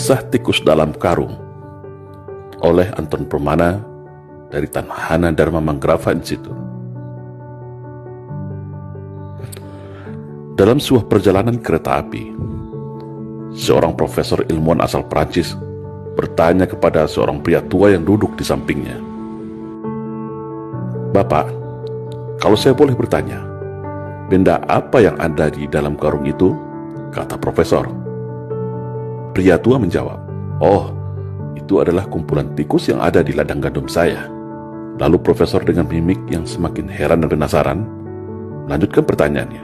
Kisah Tikus Dalam Karung oleh Anton Permana dari Tanhana Dharma Manggrava Institute. Dalam sebuah perjalanan kereta api, seorang profesor ilmuwan asal Prancis bertanya kepada seorang pria tua yang duduk di sampingnya, "Bapak, kalau saya boleh bertanya, benda apa yang ada di dalam karung itu?" kata profesor. Pria tua menjawab, "Oh, itu adalah kumpulan tikus yang ada di ladang gandum saya." Lalu profesor dengan mimik yang semakin heran dan penasaran melanjutkan pertanyaannya,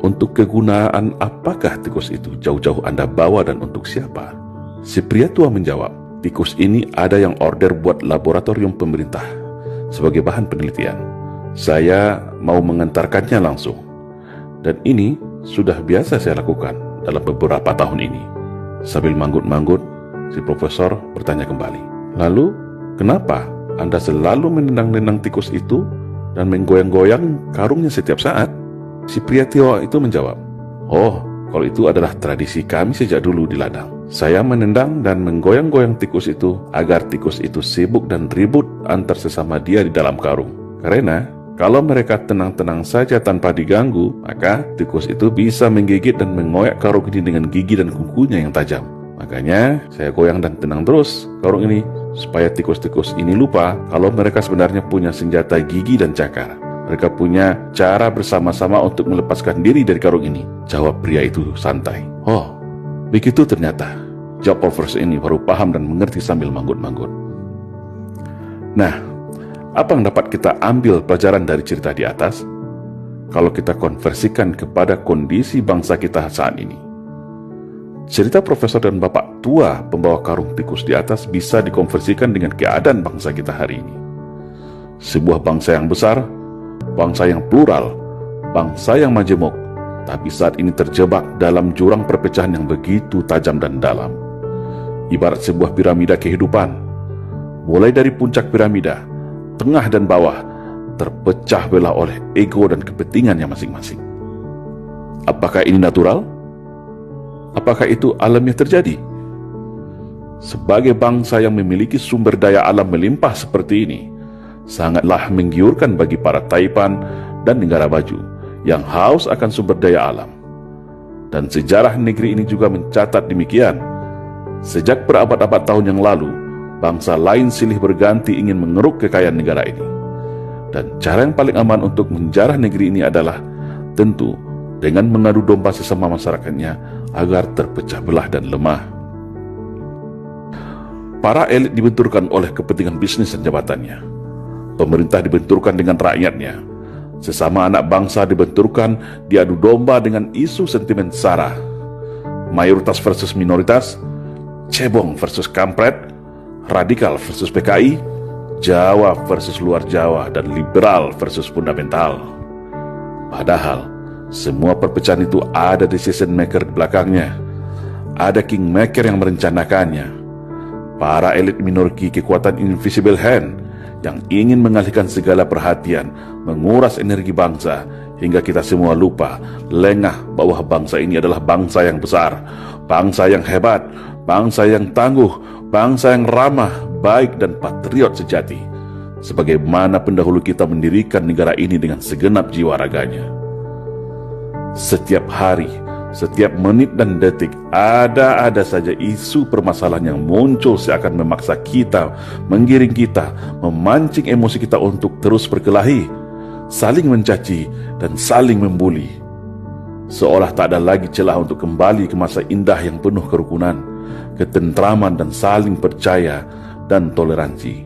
"Untuk kegunaan apakah tikus itu jauh-jauh Anda bawa dan untuk siapa?" Si pria tua menjawab, "Tikus ini ada yang order buat laboratorium pemerintah sebagai bahan penelitian. Saya mau mengantarkannya langsung. Dan ini sudah biasa saya lakukan dalam beberapa tahun ini." Sambil manggut-manggut, si profesor bertanya kembali, "Lalu, kenapa Anda selalu menendang-nendang tikus itu dan menggoyang-goyang karungnya setiap saat?" Si pria tua itu menjawab, "Oh, kalau itu adalah tradisi kami sejak dulu di ladang. Saya menendang dan menggoyang-goyang tikus itu agar tikus itu sibuk dan ribut antar sesama dia di dalam karung. Karena kalau mereka tenang-tenang saja tanpa diganggu, maka tikus itu bisa menggigit dan mengoyak karung ini dengan gigi dan kukunya yang tajam. Makanya saya goyang dan tenang terus karung ini, supaya tikus-tikus ini lupa kalau mereka sebenarnya punya senjata gigi dan cakar. Mereka punya cara bersama-sama untuk melepaskan diri dari karung ini," jawab pria itu santai. "Oh, begitu ternyata," jawab profesor ini baru paham dan mengerti sambil manggut-manggut. Nah, apa yang dapat kita ambil pelajaran dari cerita di atas kalau kita konversikan kepada kondisi bangsa kita saat ini? Cerita profesor dan bapak tua pembawa karung tikus di atas bisa dikonversikan dengan keadaan bangsa kita hari ini. Sebuah bangsa yang besar, bangsa yang plural, bangsa yang majemuk, tapi saat ini terjebak dalam jurang perpecahan yang begitu tajam dan dalam. Ibarat sebuah piramida kehidupan, mulai dari puncak piramida, tengah dan bawah terpecah belah oleh ego dan kepentingannya masing-masing. Apakah ini natural? Apakah itu alamiah terjadi? Sebagai bangsa yang memiliki sumber daya alam melimpah seperti ini, sangatlah menggiurkan bagi para taipan dan negara maju yang haus akan sumber daya alam. Dan sejarah negeri ini juga mencatat demikian. Sejak berabad-abad tahun yang lalu, bangsa lain silih berganti ingin mengeruk kekayaan negara ini. Dan cara yang paling aman untuk menjarah negeri ini adalah tentu dengan mengadu domba sesama masyarakatnya agar terpecah belah dan lemah. Para elit dibenturkan oleh kepentingan bisnis dan jabatannya. Pemerintah dibenturkan dengan rakyatnya. Sesama anak bangsa dibenturkan diadu domba dengan isu sentimen sara. Mayoritas versus minoritas, cebong versus kampret, radikal versus PKI, Jawa versus luar Jawa, dan liberal versus fundamental. Padahal semua perpecahan itu ada decision maker di belakangnya. Ada kingmaker yang merencanakannya. Para elit minorki kekuatan invisible hand yang ingin mengalihkan segala perhatian, menguras energi bangsa, hingga kita semua lupa, lengah bahwa bangsa ini adalah bangsa yang besar, bangsa yang hebat, bangsa yang tangguh, bangsa yang ramah, baik dan patriot sejati, sebagaimana pendahulu kita mendirikan negara ini dengan segenap jiwa raganya. Setiap hari, setiap menit dan detik, ada saja isu permasalahan yang muncul seakan memaksa kita, menggiring kita, memancing emosi kita untuk terus berkelahi, saling mencaci dan saling membuli. Seolah tak ada lagi celah untuk kembali ke masa indah yang penuh kerukunan, ketentraman dan saling percaya dan toleransi.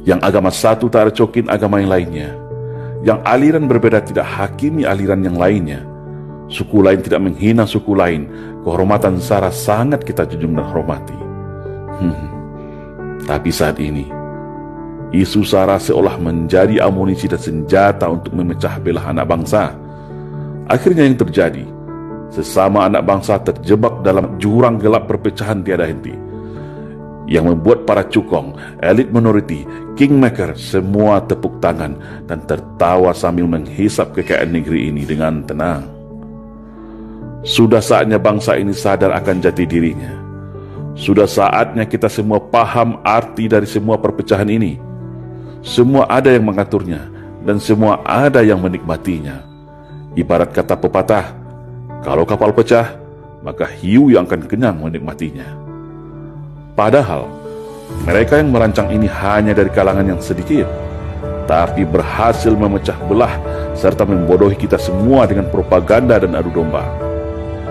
Yang agama satu tak recokin agama yang lainnya. Yang aliran berbeda tidak hakimi aliran yang lainnya. Suku lain tidak menghina suku lain. Kehormatan sara sangat kita junjung dan hormati. Tapi saat ini, isu sara seolah menjadi amunisi dan senjata untuk memecah belah anak bangsa. Akhirnya yang terjadi, sesama anak bangsa terjebak dalam jurang gelap perpecahan tiada henti, yang membuat para cukong, elit minoriti, kingmaker semua tepuk tangan dan tertawa sambil menghisap kekayaan negeri ini dengan tenang. Sudah saatnya bangsa ini sadar akan jati dirinya. Sudah saatnya kita semua paham arti dari semua perpecahan ini. Semua ada yang mengaturnya, dan semua ada yang menikmatinya. Ibarat kata pepatah, kalau kapal pecah, maka hiu yang akan kenyang menikmatinya. Padahal, mereka yang merancang ini hanya dari kalangan yang sedikit, tapi berhasil memecah belah serta membodohi kita semua dengan propaganda dan adu domba.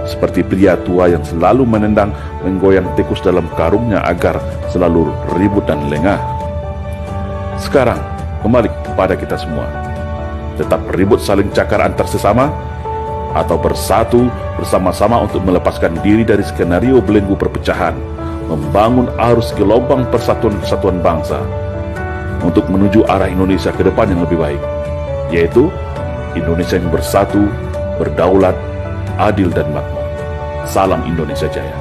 Seperti pria tua yang selalu menendang menggoyang tikus dalam karungnya agar selalu ribut dan lengah. Sekarang, kembali kepada kita semua. Tetap ribut saling cakar antar sesama, atau bersatu bersama-sama untuk melepaskan diri dari skenario belenggu perpecahan, membangun arus gelombang persatuan kesatuan bangsa, untuk menuju arah Indonesia ke depan yang lebih baik, yaitu Indonesia yang bersatu, berdaulat, adil dan makmur. Salam Indonesia Jaya.